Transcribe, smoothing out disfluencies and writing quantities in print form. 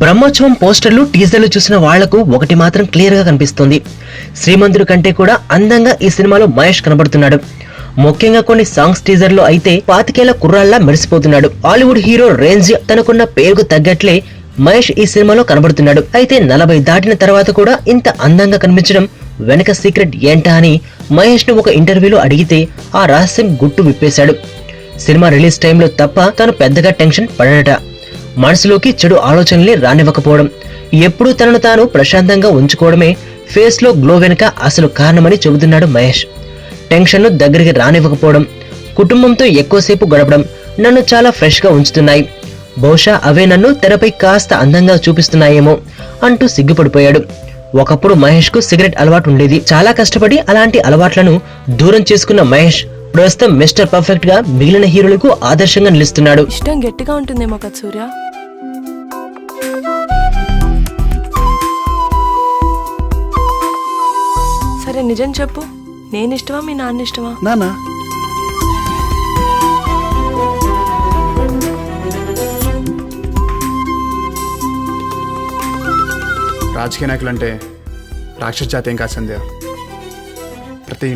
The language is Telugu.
బ్రహ్మోత్సవం పోస్టర్లు టీజర్లు చూసిన వాళ్లకు ఒకటి మాత్రం క్లియర్ గా కనిపిస్తుంది. శ్రీమంతుడు కంటే కూడా అందంగా ఈ సినిమాలో మహేష్ కనబడుతున్నాడు. ముఖ్యంగా కొన్ని సాంగ్స్ టీజర్లో అయితే 25 కుర్రాళ్లా మెరిసిపోతున్నాడు. హాలీవుడ్ హీరో రేంజ్ తనకున్న పేరుకు తగ్గట్లే మహేష్ ఈ సినిమాలో కనబడుతున్నాడు. అయితే 40 దాటిన తర్వాత కూడా ఇంత అందంగా కనిపించడం వెనక సీక్రెట్ ఏంటా అని మహేష్ ను ఒక ఇంటర్వ్యూలో అడిగితే ఆ రహస్యం గుట్టు విప్పేశాడు. సినిమా రిలీజ్ టైంలో తప్ప తను పెద్దగా టెన్షన్ పడడట. మనసులోకి చెడు ఆలోచనల్ని రానివ్వకపోవడం, ఎప్పుడూ తనను తాను ప్రశాంతంగా ఉంచుకోవడమే ఫేస్ లో గ్లో వెనుక అసలు కారణమని చెబుతున్నాడు మహేష్. టెన్షన్ ను దగ్గరికి రానివ్వకపోవడం, కుటుంబంతో ఎక్కువసేపు గడపడం నన్ను చాలా ఫ్రెష్ గా ఉంచుతున్నాయి. బహుశా అవే నన్ను తెరపై కాస్త అందంగా చూపిస్తున్నాయేమో అంటూ సిగ్గుపడిపోయాడు. ఒకప్పుడు మహేష్ కు సిగరెట్ అలవాటు ఉండేది. చాలా కష్టపడి అలాంటి అలవాట్లను దూరం చేసుకున్న మహేష్ ప్రస్తుతం మిస్టర్ పర్ఫెక్ట్ గా మిగిలిన హీరోలకు ఆదర్శంగా నిలుస్తున్నాడు. ఇష్టం గట్టిగా ఉంటుందేమో కదా సూర్య. సరే నిజం చెప్పు, నేను ఇష్టమా మీ నాన్న ఇష్టమా? నానా రాజకీయ నాయకులు అంటే రాక్షస జాతి ఏం కాదు సంధ్య. ప్రతి